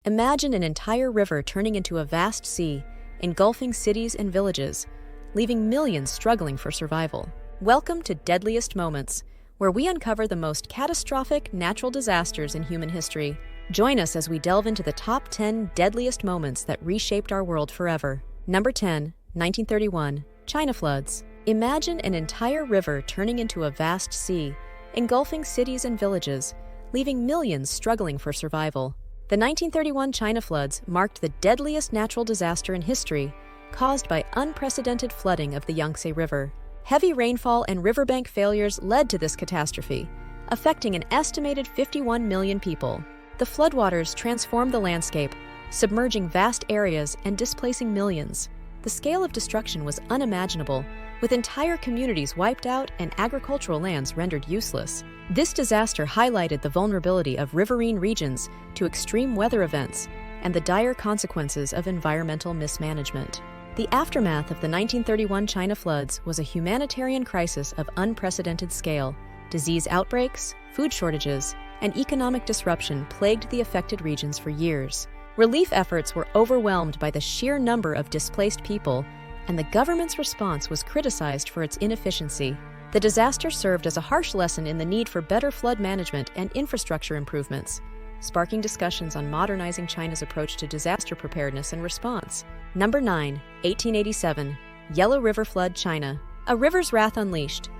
Imagine an entire river turning into a vast sea, engulfing cities and villages, leaving millions struggling for survival. Welcome to Deadliest Moments, where we uncover the most catastrophic natural disasters in human history. Join us as we delve into the top 10 deadliest moments that reshaped our world forever. Number 10, 1931, China floods. Imagine an entire river turning into a vast sea, engulfing cities and villages, leaving millions struggling for survival. The 1931 China floods marked the deadliest natural disaster in history, caused by unprecedented flooding of the Yangtze River. Heavy rainfall and riverbank failures led to this catastrophe, affecting an estimated 51 million people. The floodwaters transformed the landscape, submerging vast areas and displacing millions. The scale of destruction was unimaginable, with entire communities wiped out and agricultural lands rendered useless. This disaster highlighted the vulnerability of riverine regions to extreme weather events and the dire consequences of environmental mismanagement. The aftermath of the 1931 China floods was a humanitarian crisis of unprecedented scale. Disease outbreaks, food shortages, and economic disruption plagued the affected regions for years. Relief efforts were overwhelmed by the sheer number of displaced people, and the government's response was criticized for its inefficiency. The disaster served as a harsh lesson in the need for better flood management and infrastructure improvements, sparking discussions on modernizing China's approach to disaster preparedness and response. Number 9, 1887, Yellow River Flood, China. A river's wrath unleashed.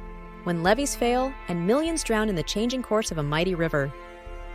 When levees fail and millions drown in the changing course of a mighty river.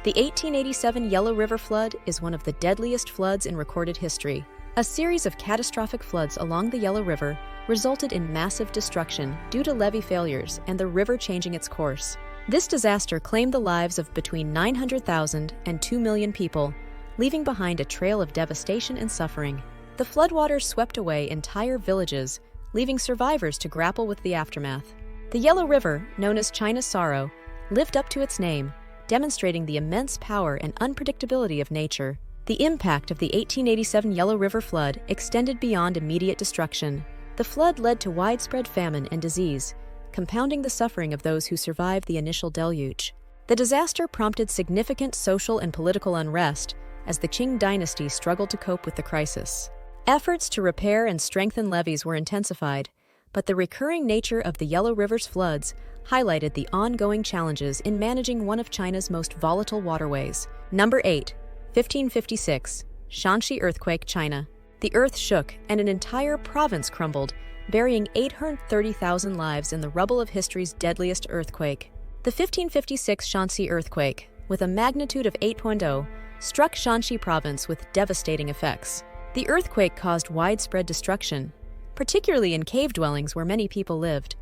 The 1887 Yellow River flood is one of the deadliest floods in recorded history. A series of catastrophic floods along the Yellow River resulted in massive destruction due to levee failures and the river changing its course. This disaster claimed the lives of between 900,000 and 2 million people, leaving behind a trail of devastation and suffering. The floodwaters swept away entire villages, leaving survivors to grapple with the aftermath. The Yellow River, known as China's Sorrow, lived up to its name, demonstrating the immense power and unpredictability of nature. The impact of the 1887 Yellow River flood extended beyond immediate destruction. The flood led to widespread famine and disease, compounding the suffering of those who survived the initial deluge. The disaster prompted significant social and political unrest as the Qing dynasty struggled to cope with the crisis. Efforts to repair and strengthen levees were intensified, but the recurring nature of the Yellow River's floods highlighted the ongoing challenges in managing one of China's most volatile waterways. Number 8, 1556, Shaanxi Earthquake, China. The earth shook and an entire province crumbled, burying 830,000 lives in the rubble of history's deadliest earthquake. The 1556 Shaanxi Earthquake, with a magnitude of 8.0, struck Shaanxi province with devastating effects. The earthquake caused widespread destruction, particularly in cave dwellings where many people lived.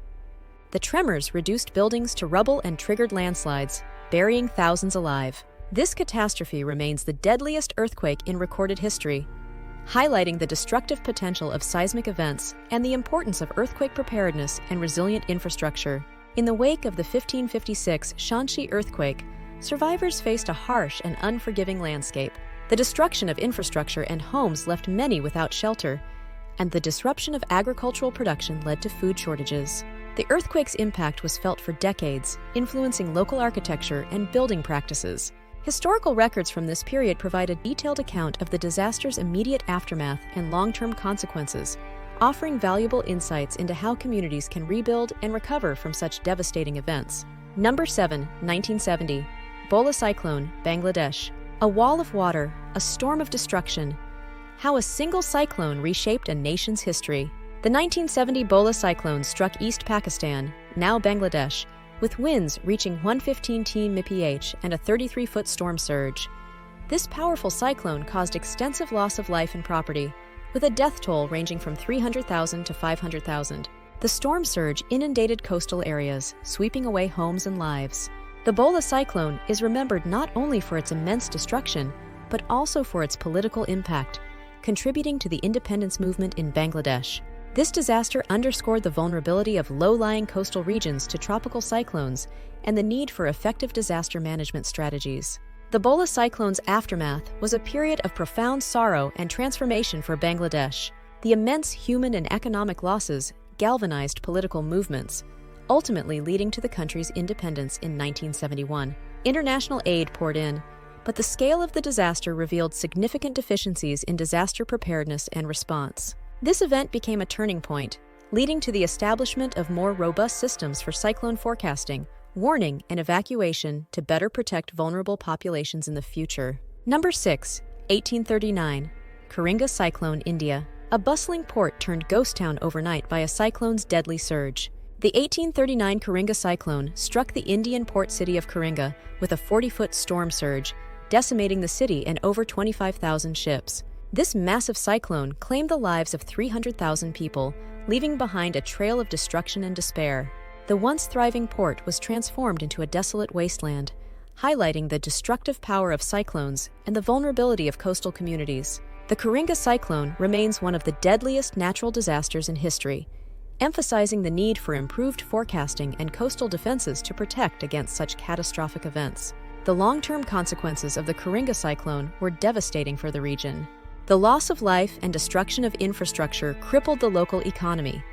The tremors reduced buildings to rubble and triggered landslides, burying thousands alive. This catastrophe remains the deadliest earthquake in recorded history, highlighting the destructive potential of seismic events and the importance of earthquake preparedness and resilient infrastructure. In the wake of the 1556 Shaanxi earthquake, survivors faced a harsh and unforgiving landscape. The destruction of infrastructure and homes left many without shelter, and the disruption of agricultural production led to food shortages. The earthquake's impact was felt for decades, influencing local architecture and building practices. Historical records from this period provide a detailed account of the disaster's immediate aftermath and long-term consequences, offering valuable insights into how communities can rebuild and recover from such devastating events. Number 7, 1970, Bhola Cyclone, Bangladesh. A wall of water, a storm of destruction. How a single cyclone reshaped a nation's history. The 1970 Bhola Cyclone struck East Pakistan, now Bangladesh, with winds reaching 115 mph and a 33-foot storm surge. This powerful cyclone caused extensive loss of life and property, with a death toll ranging from 300,000 to 500,000. The storm surge inundated coastal areas, sweeping away homes and lives. The Bhola Cyclone is remembered not only for its immense destruction, but also for its political impact, contributing to the independence movement in Bangladesh. This disaster underscored the vulnerability of low-lying coastal regions to tropical cyclones and the need for effective disaster management strategies. The Bhola Cyclone's aftermath was a period of profound sorrow and transformation for Bangladesh. The immense human and economic losses galvanized political movements, ultimately leading to the country's independence in 1971. International aid poured in, but the scale of the disaster revealed significant deficiencies in disaster preparedness and response. This event became a turning point, leading to the establishment of more robust systems for cyclone forecasting, warning, and evacuation to better protect vulnerable populations in the future. Number 6. 1839. Coringa Cyclone, India. A bustling port turned ghost town overnight by a cyclone's deadly surge. The 1839 Coringa Cyclone struck the Indian port city of Coringa with a 40-foot storm surge, decimating the city and over 25,000 ships. This massive cyclone claimed the lives of 300,000 people, leaving behind a trail of destruction and despair. The once thriving port was transformed into a desolate wasteland, highlighting the destructive power of cyclones and the vulnerability of coastal communities. The Coringa Cyclone remains one of the deadliest natural disasters in history, emphasizing the need for improved forecasting and coastal defenses to protect against such catastrophic events. The long-term consequences of the Coringa Cyclone were devastating for the region. The loss of life and destruction of infrastructure crippled the local economy,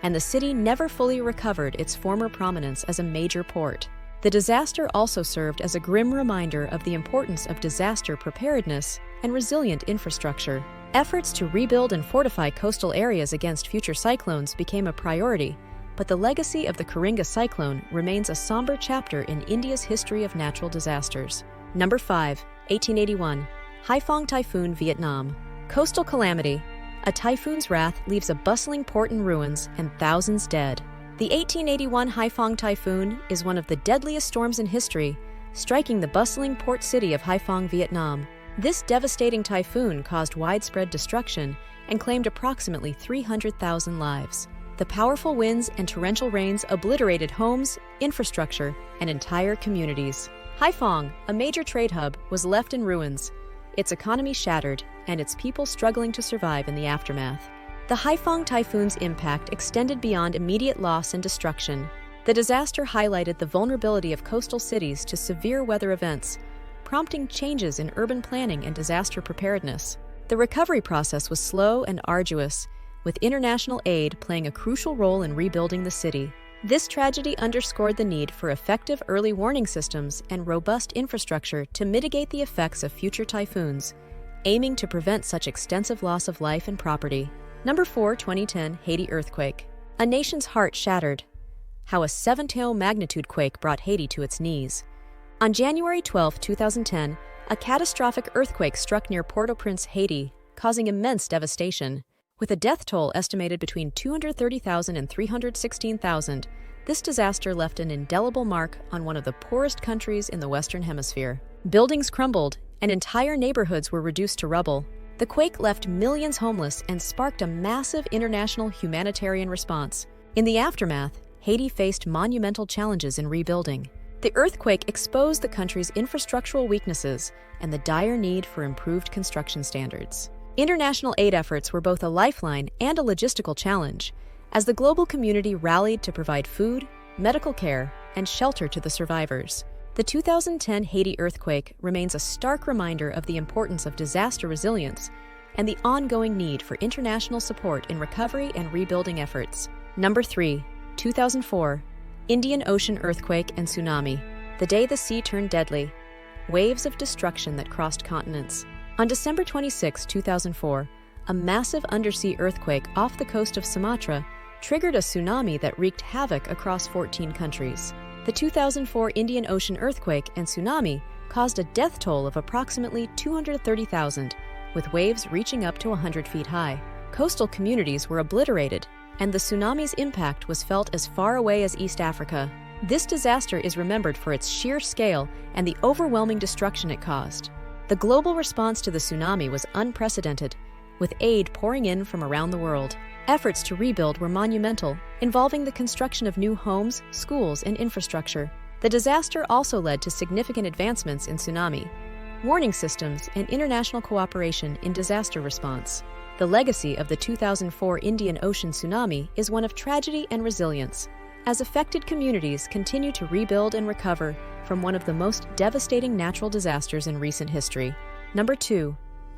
and the city never fully recovered its former prominence as a major port. The disaster also served as a grim reminder of the importance of disaster preparedness and resilient infrastructure. Efforts to rebuild and fortify coastal areas against future cyclones became a priority, but the legacy of the Coringa Cyclone remains a somber chapter in India's history of natural disasters. Number 5. 1881. Haiphong Typhoon, Vietnam. Coastal calamity. A typhoon's wrath leaves a bustling port in ruins and thousands dead. The 1881 Haiphong Typhoon is one of the deadliest storms in history, striking the bustling port city of Haiphong, Vietnam. This devastating typhoon caused widespread destruction and claimed approximately 300,000 lives. The powerful winds and torrential rains obliterated homes, infrastructure, and entire communities. Haiphong, a major trade hub, was left in ruins, its economy shattered, and its people struggling to survive in the aftermath. The Haiphong typhoon's impact extended beyond immediate loss and destruction. The disaster highlighted the vulnerability of coastal cities to severe weather events, prompting changes in urban planning and disaster preparedness. The recovery process was slow and arduous, with international aid playing a crucial role in rebuilding the city. This tragedy underscored the need for effective early warning systems and robust infrastructure to mitigate the effects of future typhoons, aiming to prevent such extensive loss of life and property. Number 4. 2010 Haiti Earthquake. A nation's heart shattered. How a 7.0 magnitude quake brought Haiti to its knees. On January 12, 2010, a catastrophic earthquake struck near Port-au-Prince, Haiti, causing immense devastation. With a death toll estimated between 230,000 and 316,000, this disaster left an indelible mark on one of the poorest countries in the Western Hemisphere. Buildings crumbled, and entire neighborhoods were reduced to rubble. The quake left millions homeless and sparked a massive international humanitarian response. In the aftermath, Haiti faced monumental challenges in rebuilding. The earthquake exposed the country's infrastructural weaknesses and the dire need for improved construction standards. International aid efforts were both a lifeline and a logistical challenge, as the global community rallied to provide food, medical care, and shelter to the survivors. The 2010 Haiti earthquake remains a stark reminder of the importance of disaster resilience and the ongoing need for international support in recovery and rebuilding efforts. Number 3. 2004. Indian Ocean Earthquake and Tsunami. The day the sea turned deadly. Waves of destruction that crossed continents. On December 26, 2004, a massive undersea earthquake off the coast of Sumatra triggered a tsunami that wreaked havoc across 14 countries. The 2004 Indian Ocean earthquake and tsunami caused a death toll of approximately 230,000, with waves reaching up to 100 feet high. Coastal communities were obliterated, and the tsunami's impact was felt as far away as East Africa. This disaster is remembered for its sheer scale and the overwhelming destruction it caused. The global response to the tsunami was unprecedented, with aid pouring in from around the world. Efforts to rebuild were monumental, involving the construction of new homes, schools, and infrastructure. The disaster also led to significant advancements in tsunami warning systems and international cooperation in disaster response. The legacy of the 2004 Indian Ocean tsunami is one of tragedy and resilience, as affected communities continue to rebuild and recover from one of the most devastating natural disasters in recent history. Number 2.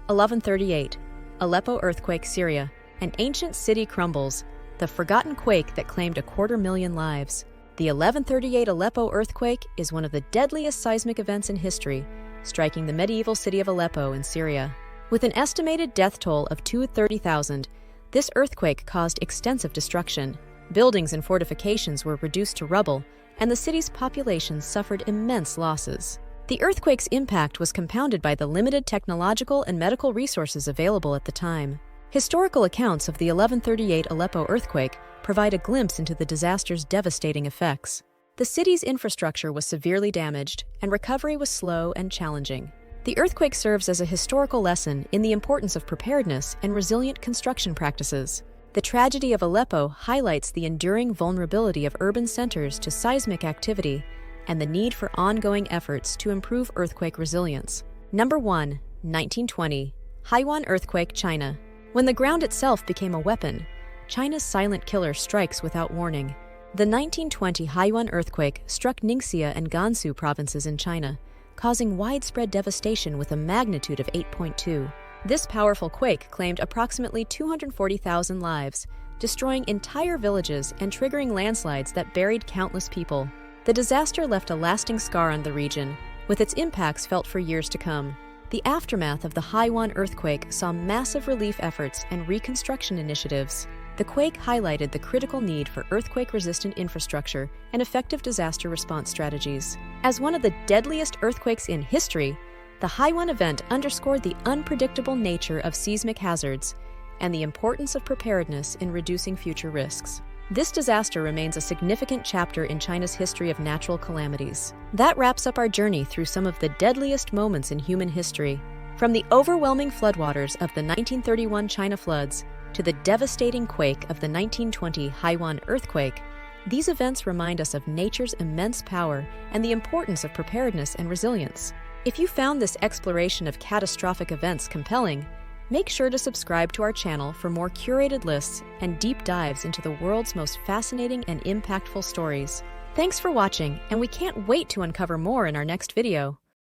1138. Aleppo Earthquake, Syria. An ancient city crumbles, the forgotten quake that claimed 250,000 lives. The 1138 Aleppo earthquake is one of the deadliest seismic events in history, striking the medieval city of Aleppo in Syria. With an estimated death toll of 230,000, this earthquake caused extensive destruction. Buildings and fortifications were reduced to rubble, and the city's population suffered immense losses. The earthquake's impact was compounded by the limited technological and medical resources available at the time. Historical accounts of the 1138 Aleppo earthquake provide a glimpse into the disaster's devastating effects. The city's infrastructure was severely damaged, and recovery was slow and challenging. The earthquake serves as a historical lesson in the importance of preparedness and resilient construction practices. The tragedy of Aleppo highlights the enduring vulnerability of urban centers to seismic activity and the need for ongoing efforts to improve earthquake resilience. Number 1. 1920. Haiyuan Earthquake, China. When the ground itself became a weapon, China's silent killer strikes without warning. The 1920 Haiyuan earthquake struck Ningxia and Gansu provinces in China, causing widespread devastation with a magnitude of 8.2. This powerful quake claimed approximately 240,000 lives, destroying entire villages and triggering landslides that buried countless people. The disaster left a lasting scar on the region, with its impacts felt for years to come. The aftermath of the Haiyuan earthquake saw massive relief efforts and reconstruction initiatives. The quake highlighted the critical need for earthquake-resistant infrastructure and effective disaster response strategies. As one of the deadliest earthquakes in history, the Haiyuan event underscored the unpredictable nature of seismic hazards and the importance of preparedness in reducing future risks. This disaster remains a significant chapter in China's history of natural calamities. That wraps up our journey through some of the deadliest moments in human history. From the overwhelming floodwaters of the 1931 China floods to the devastating quake of the 1920 Haiyuan earthquake, these events remind us of nature's immense power and the importance of preparedness and resilience. If you found this exploration of catastrophic events compelling, make sure to subscribe to our channel for more curated lists and deep dives into the world's most fascinating and impactful stories. Thanks for watching, and we can't wait to uncover more in our next video.